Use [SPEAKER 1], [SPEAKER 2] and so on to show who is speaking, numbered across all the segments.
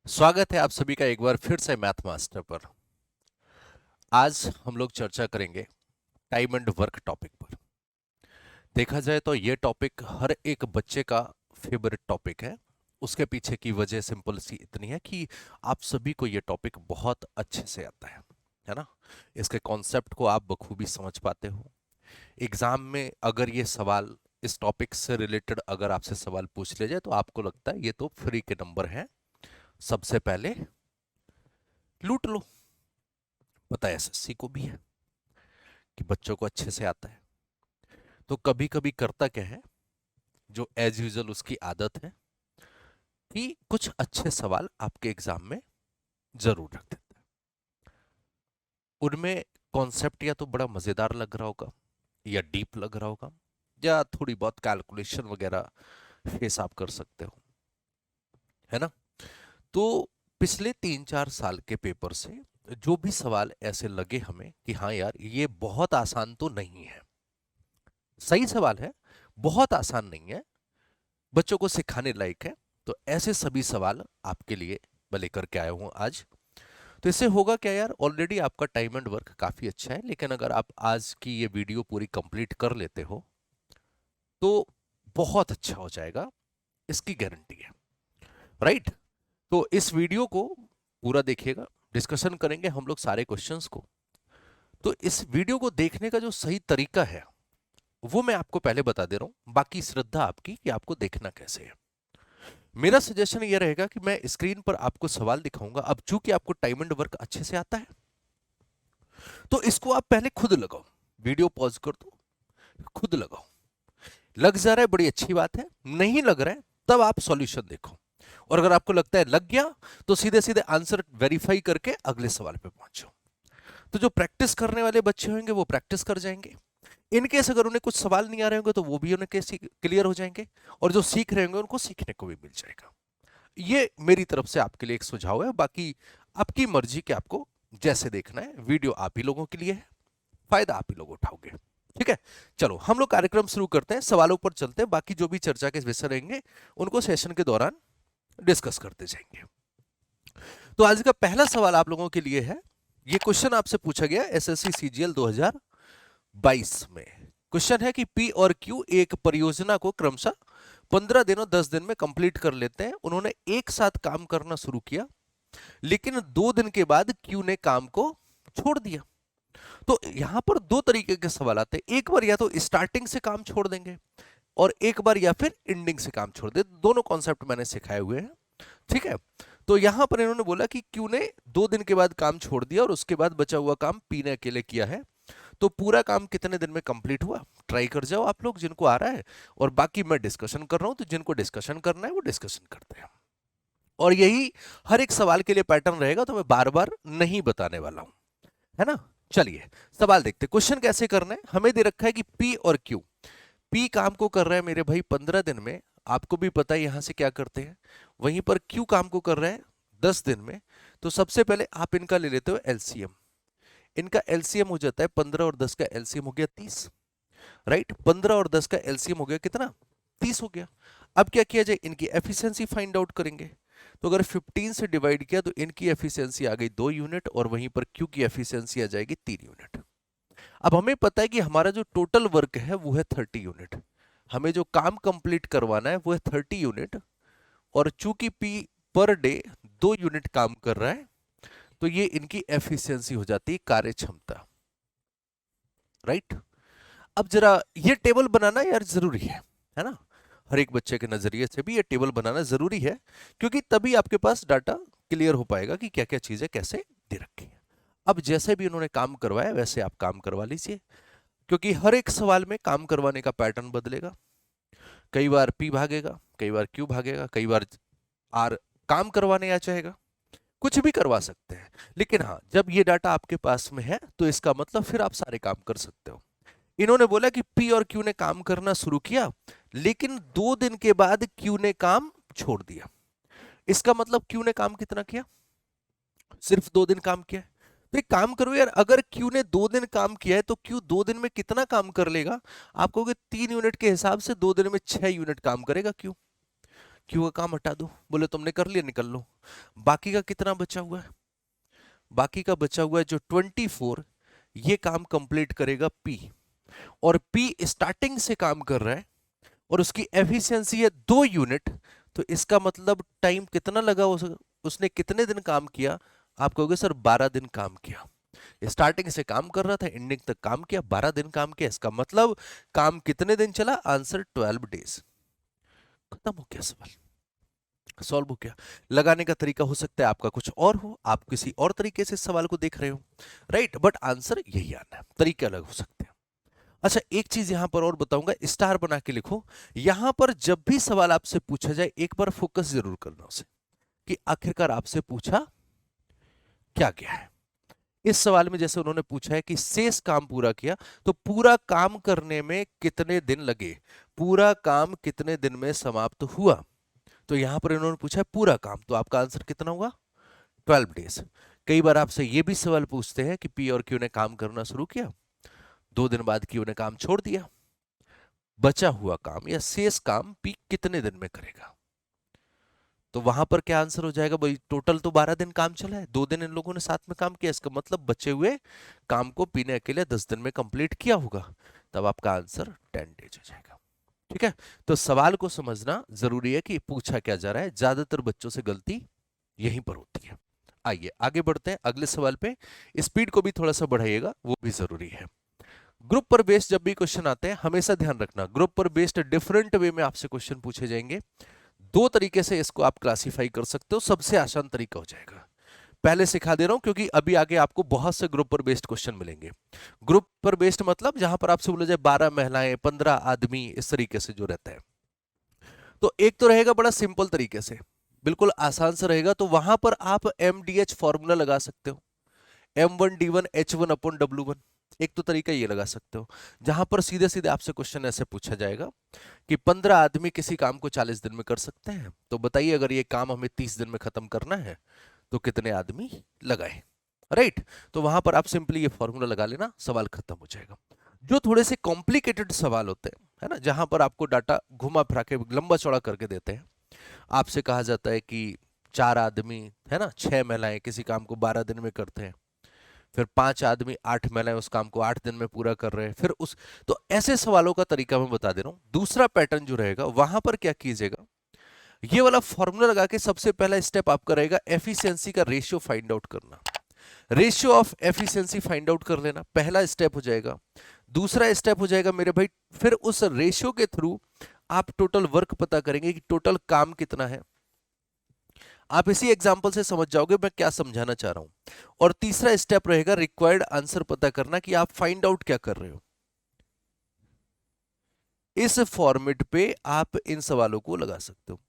[SPEAKER 1] स्वागत है आप सभी का एक बार फिर से मैथ मास्टर पर। आज हम लोग चर्चा करेंगे टाइम एंड वर्क टॉपिक पर। देखा जाए तो ये टॉपिक हर एक बच्चे का फेवरेट टॉपिक है। उसके पीछे की वजह सिंपल सी इतनी है कि आप सभी को ये टॉपिक बहुत अच्छे से आता है ना। इसके कॉन्सेप्ट को आप बखूबी समझ पाते हो। एग्जाम में अगर ये सवाल इस टॉपिक से रिलेटेड अगर आपसे सवाल पूछ ले जाए तो आपको लगता है ये तो फ्री के नंबर हैं, सबसे पहले लूट लो। पता है एसएससी को भी है कि बच्चों को अच्छे से आता है। तो कभी कभी करता क्या है, जो एज यूजल उसकी आदत है कि कुछ अच्छे सवाल आपके एग्जाम में जरूर रख देता है। उनमें कॉन्सेप्ट या तो बड़ा मजेदार लग रहा होगा या डीप लग रहा होगा या थोड़ी बहुत कैलकुलेशन वगैरह फेस आप कर सकते हो, है ना। तो पिछले 3-4 साल के पेपर से जो भी सवाल ऐसे लगे हमें कि हाँ यार ये बहुत आसान तो नहीं है, सही सवाल है, बहुत आसान नहीं है, बच्चों को सिखाने लायक है, तो ऐसे सभी सवाल आपके लिए मैं लेकर के आया हूं आज। तो इससे होगा क्या यार, ऑलरेडी आपका टाइम एंड वर्क काफी अच्छा है, लेकिन अगर आप आज की ये वीडियो पूरी कंप्लीट कर लेते हो तो बहुत अच्छा हो जाएगा, इसकी गारंटी है। राइट। तो इस वीडियो को पूरा देखिएगा, डिस्कशन करेंगे हम लोग सारे क्वेश्चंस को। तो इस वीडियो को देखने का जो सही तरीका है वो मैं आपको पहले बता दे रहा हूं, बाकी श्रद्धा आपकी कि आपको देखना कैसे है। मेरा सजेशन ये रहेगा कि मैं स्क्रीन पर आपको सवाल दिखाऊंगा। अब चूंकि आपको टाइम एंड वर्क अच्छे से आता है तो इसको आप पहले खुद लगाओ, वीडियो पॉज कर दो, खुद लगाओ। लग जा रहा है बड़ी अच्छी बात है, नहीं लग रहा है तब आप सॉल्यूशन देखो, और अगर आपको लगता है लग गया तो सीधे सीधे आंसर वेरीफाई करके अगले सवाल पे पहुंचो। तो जो प्रैक्टिस करने वाले बच्चे होंगे वो प्रैक्टिस कर जाएंगे, इनकेस अगर उन्हें कुछ सवाल नहीं आ रहे होंगे तो वो भी उन्हें क्लियर हो जाएंगे, और जो सीख रहे होंगे उनको सीखने को भी मिल जाएगा। ये मेरी तरफ से आपके लिए एक सुझाव है, बाकी आपकी मर्जी कि आपको जैसे देखना है। वीडियो आप ही लोगों के लिए है, फायदा आप ही लोग उठाओगे। ठीक है, चलो हम लोग कार्यक्रम शुरू करते हैं, सवालों पर चलते हैं, बाकी जो भी चर्चा के विषय रहेंगे उनको सेशन के दौरान डिस्कस करते जाएंगे। तो आज का पहला सवाल आप लोगों के लिए है, ये क्वेश्चन आपसे पूछा गया एसएससी सीजीएल 2022 में। क्वेश्चन है कि पी और क्यू एक परियोजना को क्रमशः 15 दिन और 10 दिन में कंप्लीट कर लेते हैं। उन्होंने एक साथ काम करना शुरू किया, लेकिन 2 दिन के बाद क्यू ने काम को छोड़ दिया। तो यहां पर दो तरीके के सवाल आते हैं, एक बार या तो स्टार्टिंग से काम छोड़ देंगे और एक बार या फिर एंडिंग से काम छोड़ दे। दोनों कॉन्सेप्ट मैंने सिखाए हुए हैं, ठीक है। तो यहां पर इन्होंने बोला कि क्यू ने 2 दिन के बाद काम छोड़ दिया और उसके बाद बचा हुआ काम पी ने अकेले किया है। तो पूरा काम कितने दिन में कंप्लीट हुआ, ट्राई कर जाओ आप लोग जिनको आ रहा है, और बाकी मैं डिस्कशन कर रहा हूं तो जिनको डिस्कशन करना है वो डिस्कशन करते हैं। और यही हर एक सवाल के लिए पैटर्न रहेगा, तो मैं बार बार नहीं बताने वाला हूं, है ना। चलिए सवाल देखते, क्वेश्चन कैसे करना है। हमें दे रखा है कि पी और क्यू, पी काम को कर रहा है मेरे भाई 15 दिन में, आपको भी पता है यहां से क्या करते हैं। वहीं पर क्यू काम को कर रहा है 10 दिन में। तो सबसे पहले आप इनका ले लेते हो एलसीएम, इनका एलसीएम हो जाता है 15 और 10 का एलसीएम हो गया 30। राइट, 15 और 10 का एलसीएम हो गया कितना, 30 हो गया। अब क्या किया जाए, इनकी एफिशिएंसी फाइंड आउट करेंगे। तो अगर 15 से डिवाइड किया तो इनकी एफिशिएंसी आ गई 2 यूनिट और वहीं पर क्यू की एफिशिएंसी आ जाएगी 3 यूनिट। अब हमें पता है कि हमारा जो टोटल वर्क है वो है 30 यूनिट, हमें जो काम कंप्लीट करवाना है वो है 30 यूनिट, और चूंकि पी पर डे 2 यूनिट काम कर रहा है तो ये इनकी एफिशिएंसी हो जाती है, कार्य क्षमता। राइट। अब जरा ये टेबल बनाना यार जरूरी है ना। हर एक बच्चे के नजरिए से भी ये टेबल बनाना जरूरी है, क्योंकि तभी आपके पास डाटा क्लियर हो पाएगा कि क्या क्या चीजें कैसे दे रखी है। अब जैसे भी उन्होंने काम करवाया वैसे आप काम करवा लीजिए, क्योंकि हर एक सवाल में काम करवाने का पैटर्न बदलेगा। कई बार पी भागेगा, कई बार क्यू भागेगा, कई बार आर काम करवाने आ जाएगा, कुछ भी करवा सकते हैं। लेकिन हाँ, जब ये डाटा आपके पास में है तो इसका मतलब फिर आप सारे काम कर सकते हो। इन्होंने बोला कि पी और क्यू ने काम करना शुरू किया, लेकिन 2 दिन के बाद क्यू ने काम छोड़ दिया। इसका मतलब क्यू ने काम कितना किया, सिर्फ 2 दिन काम किया है। तो एक काम करो यार, अगर क्यू ने 2 दिन काम किया है तो क्यू 2 दिन में कितना काम कर लेगा। आप कहोगे 3 यूनिट के हिसाब से 2 दिन में 6 यूनिट काम करेगा क्यू, क्यू का काम हटा दो, बोले तुमने कर लिया निकल लो। बाकी का कितना बचा हुआ है? बाकी का बचा हुआ है जो 24, ये काम कंप्लीट करेगा पी, और पी स्टार्टिंग से काम कर रहा है और उसकी एफिशिएंसी है 2 यूनिट। तो इसका मतलब टाइम कितना लगा, उसने कितने दिन काम किया? आप कहोगे सर 12 दिन काम किया। स्टार्टिंग से काम कर रहा था, एंडिंग तक काम किया, 12 दिन काम किया। इसका मतलब काम कितने दिन चला? Answer 12 days. खत्म हो गया सवाल, सॉल्व हो गया। लगाने का तरीका हो सकता है आपका कुछ और हो, आप किसी और तरीके से सवाल को देख रहे हो, राइट, बट आंसर यही आना है, तरीके अलग हो सकते हैं। अच्छा, एक चीज यहां पर और बताऊंगा, स्टार बना के लिखो। यहां पर जब भी सवाल आपसे पूछा जाए एक बार फोकस जरूर करना उसे, कि आखिरकार आपसे पूछा क्या गया है। इस सवाल में जैसे उन्होंने पूछा है कि शेष काम पूरा किया, तो पूरा काम करने में कितने दिन लगे, पूरा काम कितने दिन में समाप्त हुआ। तो यहां पर इन्होंने पूछा है पूरा काम, तो आपका आंसर कितना होगा? 12 डेज। कई बार आपसे यह भी सवाल पूछते हैं कि पी और क्यू ने काम करना शुरू किया, 2 दिन बाद क्यू ने काम छोड़ दिया, बचा हुआ काम या शेष काम पी कितने दिन में करेगा। तो वहां पर क्या आंसर हो जाएगा भाई? टोटल तो 12 दिन काम चला है, 2 दिन इन लोगों ने साथ में काम किया, इसका मतलब बचे हुए काम को पी ने अकेले 10 दिन में कंप्लीट किया होगा। तब आपका आंसर 10 डेज हो जाएगा। ठीक है, तो सवाल को समझना जरूरी है कि पूछा क्या जा रहा है। ज्यादातर बच्चों से गलती यहीं पर होती है। आइए आगे बढ़ते हैं अगले सवाल पे। स्पीड को भी थोड़ा सा बढ़ाइएगा, वो भी जरूरी है। ग्रुप पर बेस्ड जब भी क्वेश्चन आते हैं हमेशा ध्यान रखना, ग्रुप पर बेस्ड डिफरेंट वे में आपसे क्वेश्चन पूछे जाएंगे। 2 तरीके से इसको आप क्लासिफाई कर सकते हो, सबसे आसान तरीका हो जाएगा। पहले सिखा दे रहा हूं क्योंकि अभी आगे आपको बहुत से ग्रुप पर बेस्ड क्वेश्चन मिलेंगे। ग्रुप पर बेस्ड मतलब जहां पर आपसे बोला जाए 12 महिलाएं 15 आदमी, इस तरीके से जो रहता है। तो एक तो रहेगा बड़ा सिंपल तरीके से, बिल्कुल आसान से रहेगा, तो वहां पर आप MDH फॉर्मूला लगा सकते हो, M1D1H1/W1। एक तो तरीका ये लगा सकते हो, जहां पर सीधे सीधे आपसे क्वेश्चन ऐसे पूछा जाएगा कि 15 आदमी किसी काम को 40 दिन में कर सकते हैं, तो बताइए अगर ये काम हमें 30 दिन में खत्म करना है तो कितने आदमी लगाए, राइट। तो वहां पर आप सिंपली ये फॉर्मूला लगा लेना, सवाल खत्म हो जाएगा। जो थोड़े से कॉम्प्लिकेटेड सवाल होते हैं, है ना, जहां पर आपको डाटा घुमा फिरा के लंबा चौड़ा करके देते हैं, आपसे कहा जाता है कि 4 आदमी, है ना, 6 महिलाएं किसी काम को 12 दिन में करते हैं, फिर 5 आदमी 8 महिलाएं उस काम को 8 दिन में पूरा कर रहे हैं, फिर उस, तो ऐसे सवालों का तरीका मैं बता दे रहा हूं। दूसरा पैटर्न जो रहेगा वहां पर क्या कीजिएगा, ये वाला फॉर्मूला लगा के सबसे पहला स्टेप आपका रहेगा एफिशिएंसी का रेशियो फाइंड आउट करना। Ratio of efficiency find out कर लेना, पहला स्टेप हो जाएगा। दूसरा स्टेप हो जाएगा मेरे भाई, फिर उस रेशियो के थ्रू आप टोटल वर्क पता करेंगे कि टोटल काम कितना है। आप इसी एग्जांपल से समझ जाओगे मैं क्या समझाना चाह रहा हूं। और तीसरा स्टेप रहेगा रिक्वायर्ड आंसर पता करना, कि आप फाइंड आउट क्या कर रहे हो। इस फॉर्मेट पे आप इन सवालों को लगा सकते हो।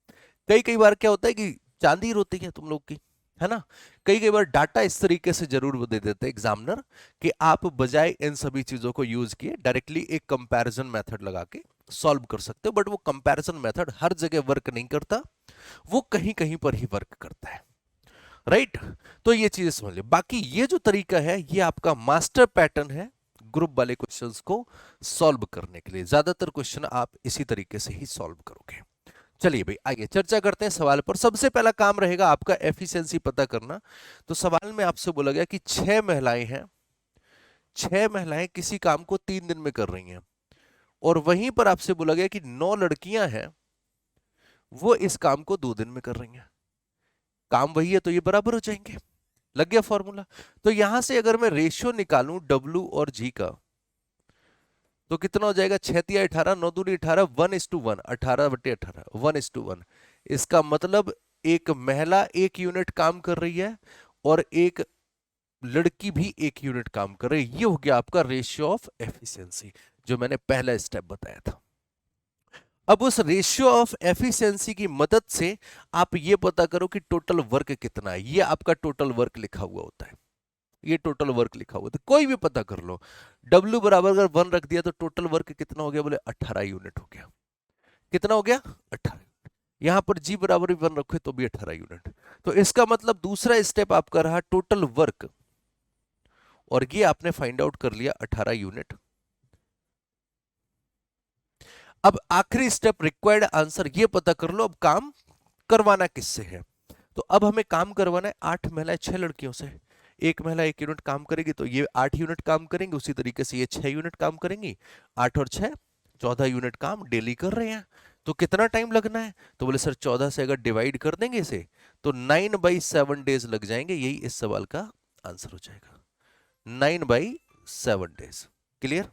[SPEAKER 1] कई कई बार क्या होता है कि चांदी रोती है तुम लोग की, है ना, कई कई बार डाटा इस तरीके से जरूर दे देते हैं एग्जामिनर कि आप बजाय इन सभी चीजों को यूज किए डायरेक्टली एक कंपैरिजन मेथड लगा के सॉल्व कर सकते हो, बट वो कंपैरिजन मेथड हर जगह वर्क नहीं करता, वो कहीं कहीं पर ही वर्क करता है, राइट। तो ये चीजें समझ लिया। बाकी ये जो तरीका है ये आपका मास्टर पैटर्न है ग्रुप वाले क्वेश्चंस को सॉल्व करने के लिए। ज्यादातर क्वेश्चन आप इसी तरीके से ही सॉल्व करोगे। चलिए भाई आइए चर्चा करते हैं सवाल पर। सबसे पहला काम रहेगा आपका एफिशिएंसी पता करना। तो सवाल में आपसे बोला गया कि 6 महिलाएं हैं, 6 महिलाएं किसी काम को 3 दिन में कर रही हैं, और वहीं पर आपसे बोला गया कि 9 लड़कियां हैं वो इस काम को 2 दिन में कर रही हैं। काम वही है तो ये बराबर हो जाएंगे, लग गया फॉर्मूला। तो यहां से अगर मैं रेशियो निकालूं W और G का, तो कितना हो जाएगा? 6×3 = 18, 9×2 = 18, 1:1, 18/18, 1:1। इसका मतलब एक महिला 1 यूनिट काम कर रही है और एक लड़की भी 1 यूनिट काम कर रही है। ये हो गया आपका रेशियो ऑफ एफिशिएंसी, जो मैंने पहला स्टेप बताया था। अब उस रेशियो ऑफ एफिशिएंसी की मदद से आप ये पता करो कि टोटल वर्क कितना है। ये आपका टोटल वर्क लिखा हुआ होता है, ये टोटल वर्क लिखा हुआ था, कोई भी पता कर लो। W बराबर अगर 1 रख दिया तो टोटल वर्क कितना हो गया? बोले 18 यूनिट हो गया। कितना हो गया? 18। यहां पर G बराबर 1 रखे तो भी 18 यूनिट। तो इसका मतलब दूसरा स्टेप आपका रहा टोटल वर्क, और ये आपने फाइंड आउट कर लिया 18 यूनिट। अब आखिरी स्टेप रिक्वायर्ड आंसर ये पता कर लो अब काम करवाना किससे है? तो अब हमें काम करवाना है 8 महिलाएं 6 लड़कियों से। एक महिला 1 यूनिट काम करेगी तो ये 8 यूनिट काम करेंगे, उसी तरीके से ये 6 यूनिट काम करेंगी। 8 और 6 14 यूनिट काम डेली कर रहे हैं। तो कितना टाइम लगना है? तो बोले सर 14 से अगर डिवाइड कर देंगे इसे तो 9/7 डेज लग जाएंगे। यही इस सवाल का आंसर हो जाएगा, 9/7 डेज। क्लियर?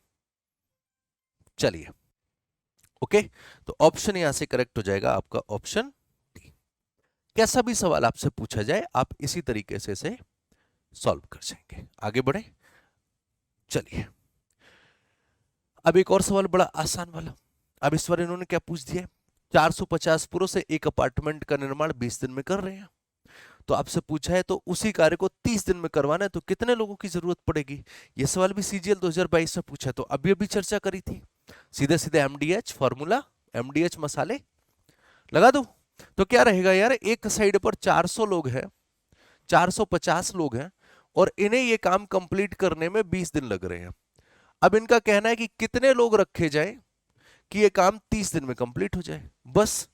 [SPEAKER 1] चलिए, ओके। तो ऑप्शन यहां से करेक्ट हो जाएगा आपका ऑप्शन डी। कैसा भी सवाल आपसे पूछा जाए आप इसी तरीके से इसे सॉल्व कर जाएंगे। आगे बढ़े, चलिए। अब एक और सवाल बड़ा आसान वाला। अब इस बार इन्होंने क्या पूछ दिया? 450 पुरुष से एक अपार्टमेंट का निर्माण 20 दिन में कर रहे हैं। तो आपसे पूछा है तो उसी कार्य को 30 दिन में करवाना है तो कितने लोगों की जरूरत पड़ेगी? यह सवाल भी सीजीएल 2022 में पूछा, तो अभी अभी चर्चा करी थी। सीधे सीधे एमडीएच फॉर्मूला, एमडीएच मसाले लगा दो। तो क्या रहेगा यार, एक साइड पर 400 लोग हैं, 450 लोग हैं और इन्हें ये काम कंप्लीट करने में 20 दिन लग रहे हैं। अब इनका कहना है कि कितने लोग रखे जाएं कि ये काम 30 दिन में कंप्लीट हो जाए। बस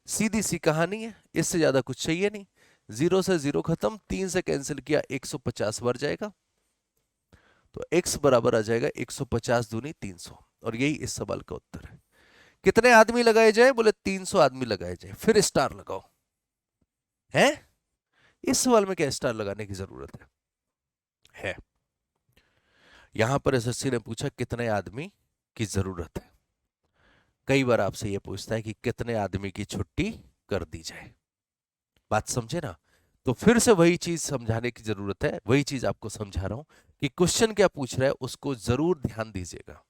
[SPEAKER 1] सीधी सी कहानी है, इससे ज्यादा कुछ चाहिए नहीं। 0 से 0 खत्म, 3 से कैंसिल किया 150 बढ़ जाएगा। तो x बराबर आ जाएगा 150 दूनी 300, और यही इस सवाल का उत्तर है। कितने आदमी लगाए जाए? बोले 300 आदमी लगाए जाए। फिर स्टार लगाओ। है इस सवाल में क्या स्टार लगाने की जरूरत है? यहां पर एसएससी ने पूछा कितने आदमी की जरूरत है। कई बार आपसे यह पूछता है कि कितने आदमी की छुट्टी कर दी जाए। बात समझे ना? तो फिर से वही चीज समझाने की जरूरत है, वही चीज आपको समझा रहा हूं कि क्वेश्चन क्या पूछ रहा है उसको जरूर ध्यान दीजिएगा।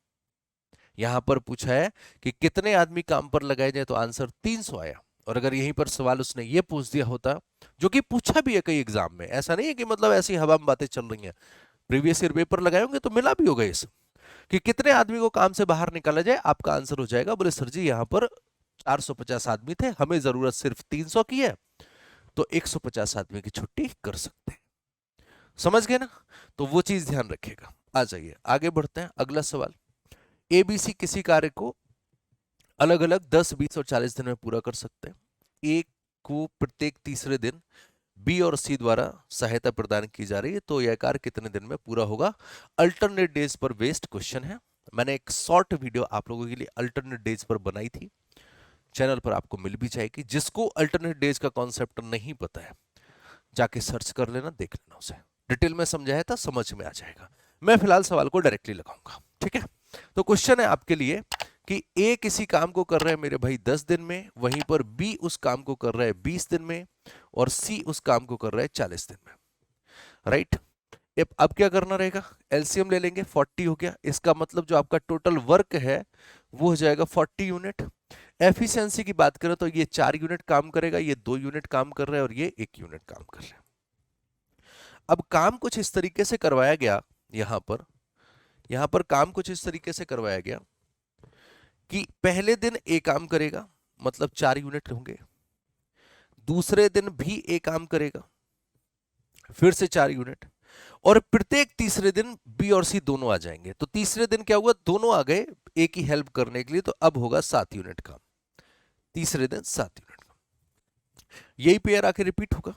[SPEAKER 1] यहां पर पूछा है कि कितने आदमी काम पर लगाए जाए तो आंसर 300 आया। और अगर यहीं पर सवाल उसने ये पूछ दिया होता, जो कि पूछा भी है कई एग्जाम में, ऐसा नहीं है कि मतलब ऐसी हवा में बातें चल रही हैं, प्रीवियस ईयर पेपर लगाए होंगे तो मिला भी होगा इस कि कितने आदमी को काम से बाहर निकाला जाए, आपका आंसर हो जाएगा बोले सर जी यहां पर 450 आदमी थे, हमें जरूरत सिर्फ 300 की है, तो 150 आदमी की छुट्टी कर सकते हैं। समझ गए ना? तो वो चीज ध्यान रखिएगा। आ जाइए आगे बढ़ते हैं। अगला सवाल, एबीसी किसी कार्य को अलग अलग 10, 20 और 40 दिन में पूरा कर सकते हैं। ए को प्रत्येक तीसरे दिन बी और सी द्वारा सहायता प्रदान की जा रही है, तो यह कार्य कितने दिन में पूरा होगा? अल्टरनेट डेज पर बेस्ड क्वेश्चन है। मैंने एक शॉर्ट वीडियो आप लोगों के लिए अल्टरनेट डेज पर बनाई थी, चैनल पर आपको मिल भी जाएगी। जिसको अल्टरनेट डेज का कॉन्सेप्ट नहीं पता है जाके सर्च कर लेना, देख लेना, उसे डिटेल में समझाया था, समझ में आ जाएगा। मैं फिलहाल सवाल को डायरेक्टली लगाऊंगा, ठीक है? तो क्वेश्चन है आपके लिए कि ए किसी काम को कर रहा है मेरे भाई 10 दिन में, वहीं पर बी उस काम को कर रहा है 20 दिन में, और सी उस काम को कर रहा है 40 दिन में। राइट? अब क्या करना रहेगा? एलसीएम ले लेंगे, 40 हो गया। इसका मतलब जो आपका टोटल वर्क है वो हो जाएगा 40 यूनिट। एफिशिएंसी की बात करें तो ये 4 यूनिट काम करेगा, ये 2 यूनिट काम कर रहा है और ये 1 यूनिट काम कर रहा है। अब काम कुछ इस तरीके से करवाया गया, यहां पर काम कुछ इस तरीके से करवाया गया कि पहले दिन ए काम करेगा, मतलब 4 यूनिट होंगे। दूसरे दिन भी ए काम करेगा, फिर से 4 यूनिट, और प्रत्येक तीसरे दिन बी और सी दोनों आ जाएंगे। तो तीसरे दिन क्या हुआ? दोनों आ गए ए की हेल्प करने के लिए, तो अब होगा 7 यूनिट काम। तीसरे दिन 7 यूनिट काम, यही पेयर आके रिपीट होगा।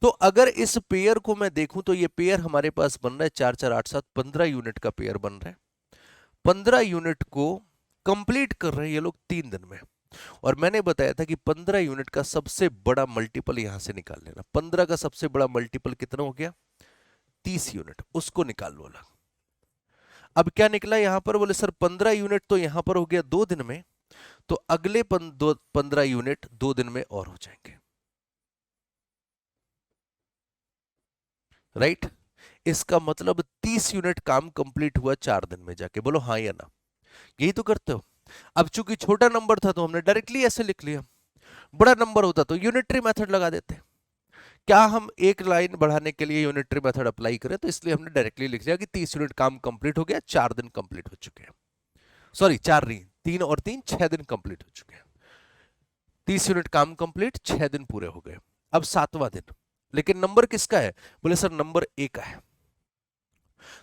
[SPEAKER 1] तो अगर इस पेयर को मैं देखूं तो ये पेयर हमारे पास बन रहा है 4 4 8 7, 15 यूनिट का पेयर बन रहा है। 15 यूनिट को कंप्लीट कर रहे हैं ये लोग 3 दिन में। और मैंने बताया था कि 15 यूनिट का सबसे बड़ा मल्टीपल यहां से निकाल लेना। 15 का सबसे बड़ा मल्टीपल कितना हो गया? 30 यूनिट, उसको निकाल लो अलग। अब क्या निकला यहां पर? बोले सर 15 यूनिट तो यहां पर हो गया 2 दिन में, तो अगले 15 यूनिट 2 दिन में और हो जाएंगे। राइट? इसका मतलब 30 यूनिट काम कंप्लीट हुआ 4 दिन में जाके। बोलो हाँ या ना? यही तो करते हो। अब चूंकि छोटा नंबर था तो हमने डायरेक्टली ऐसे लिख लिया, बड़ा नंबर होता तो यूनिटरी मेथड लगा देते। क्या हम एक लाइन बढ़ाने के लिए यूनिटरी मेथड अप्लाई करें? तो इसलिए हमने डायरेक्टली लिख लिया कि 30 यूनिट काम कंप्लीट हो गया, 4 दिन कंप्लीट हो चुके हैं। सॉरी 4 नहीं, 3 और 3 6 दिन कंप्लीट हो चुके हैं। 30 यूनिट काम कंप्लीट, 6 दिन पूरे हो गए। अब 7वां दिन, लेकिन नंबर किसका है? बोले सर नंबर ए का है।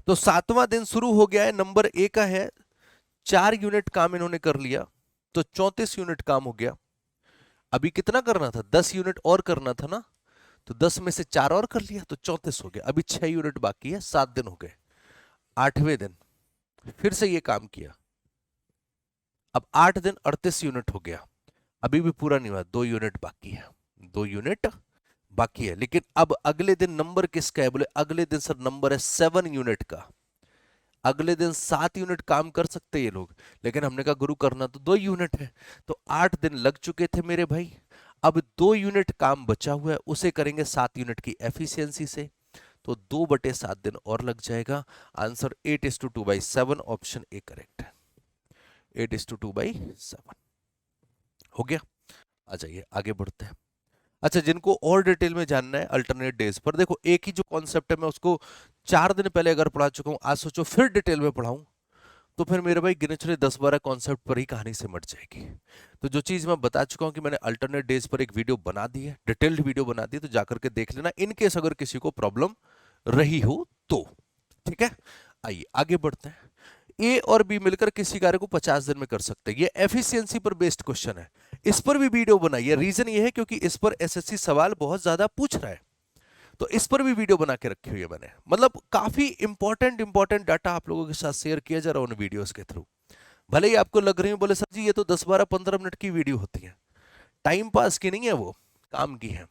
[SPEAKER 1] तो 7वां दिन शुरू हो गया है, नंबर ए का है। 4 यूनिट काम इन्होंने कर लिया तो 34 यूनिट काम हो गया। अभी कितना करना था, 10 यूनिट और करना था ना, तो 10 में से 4 और कर लिया तो 34 हो गया। अभी 6 यूनिट बाकी है, 7 दिन हो गए। 8वें दिन फिर से ये काम किया, अब 8 दिन 38 यूनिट हो गया। अभी भी पूरा नहीं हुआ, 2 यूनिट बाकी है, 2 यूनिट बाकी है। लेकिन अब अगले दिन नंबर किसका है, बोले अगले दिन सर नंबर है 7 यूनिट का। अगले दिन 7 यूनिट काम कर सकते ये लोग, लेकिन हमने कहा गुरु करना तो 2 यूनिट है। तो 8 दिन लग चुके थे मेरे भाई, अब 2 यूनिट काम बचा हुआ है, उसे करेंगे 7 यूनिट की एफिशिएंसी से, तो 2/7 दिन और लग जाएगा। आंसर 8:2/7, ऑप्शन ए करेक्ट है। 8:2/7 हो गया। आ जाइए आगे बढ़ते हैं। अच्छा, जिनको और डिटेल में जानना है अल्टरनेट डेज पर, देखो एक ही जो कॉन्सेप्ट है मैं उसको 4 दिन पहले अगर पढ़ा चुका हूं, आज सोचो फिर डिटेल में पढ़ाऊं, तो फिर मेरे भाई गिने चुने 10-12 कॉन्सेप्ट पर ही कहानी सिमट जाएगी। तो जो चीज मैं बता चुका हूं कि मैंने अल्टरनेट डेज पर एक वीडियो बना दी है, डिटेल्ड वीडियो बना दी है, तो जाकर के देख लेना इन केस अगर किसी को प्रॉब्लम रही हो तो। ठीक है, आइए आगे बढ़ते हैं। ए और बी मिलकर किसी कार्य को 50 दिन में कर सकते हैं, ये एफिशिएंसी पर बेस्ड क्वेश्चन है। इस पर भी वीडियो बनाई है, रीजन ये है क्योंकि इस पर एसएससी सवाल बहुत ज्यादा पूछ रहा है, तो इस पर भी वीडियो बना के रखी हुई है मैंने। मतलब काफी इंपॉर्टेंट डाटा आप लोगों के साथ शेयर किया जा रहा है उन वीडियोस के थ्रू। भले ही आपको लग रही है बोले सर जी ये तो 10-12-15 मिनट की वीडियो होती है, टाइम पास की नहीं है वो, काम की है।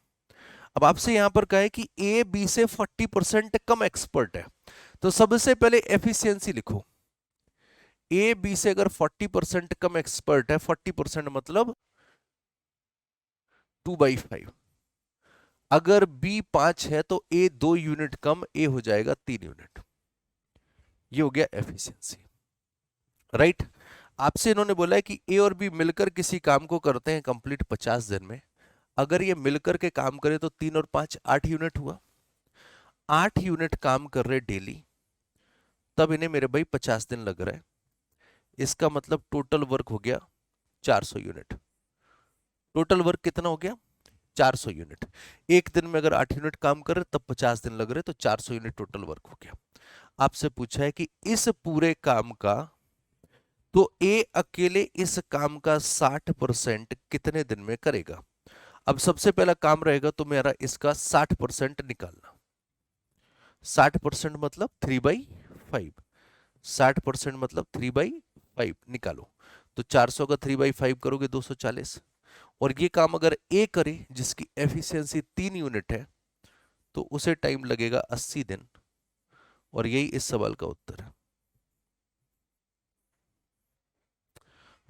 [SPEAKER 1] अब आपसे यहां पर कहे कि ए बी से 40% कम एक्सपर्ट है, तो सबसे पहले एफिशिएंसी लिखो। ए बी से अगर 40% कम एक्सपर्ट है, 40% मतलब 2/5। अगर बी 5 है तो ए 2 यूनिट कम, ए हो जाएगा 3 यूनिट। ये हो गया एफिशिएंसी, राइट। आपसे इन्होंने बोला है कि ए और बी मिलकर किसी काम को करते हैं कंप्लीट 50 दिन में। अगर ये मिलकर के काम करे तो 3 और 5 8 यूनिट हुआ, 8 यूनिट काम कर रहे डेली, तब इन्हें मेरे भाई 50 दिन लग रहा है। इसका मतलब टोटल वर्क हो गया 400 यूनिट। टोटल वर्क कितना हो गया, 400 यूनिट। एक दिन में अगर 8 यूनिट काम कर रहे तब 50 दिन लग रहे, तो 400 यूनिट टोटल वर्क हो गया। आपसे पूछा है कि इस पूरे काम का, तो ए अकेले इस काम का 60% कितने दिन में करेगा। अब सबसे पहला काम रहेगा तो मेरा इसका 60% निकालना। 60% मतलब 3/5, 60% मतलब 3/5 निकालो। तो 400 का 3/5 करोगे 240। और ये काम अगर ए करे जिसकी एफिशिएंसी 3 यूनिट है, तो उसे टाइम लगेगा 80 दिन। और यही इस सवाल का उत्तर है,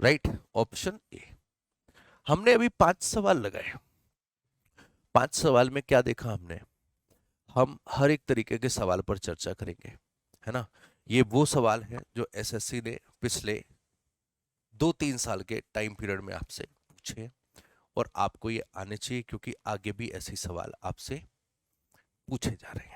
[SPEAKER 1] राइट, ऑप्शन ए। हमने अभी 5 सवाल लगाए। 5 सवाल में क्या देखा हमने, हम हर एक तरीके के सवाल पर चर्चा करेंगे, है ना। ये वो सवाल है जो एसएससी ने पिछले 2-3 साल के टाइम पीरियड में आपसे पूछे, और आपको ये आने चाहिए क्योंकि आगे भी ऐसे सवाल आपसे पूछे जा रहे हैं।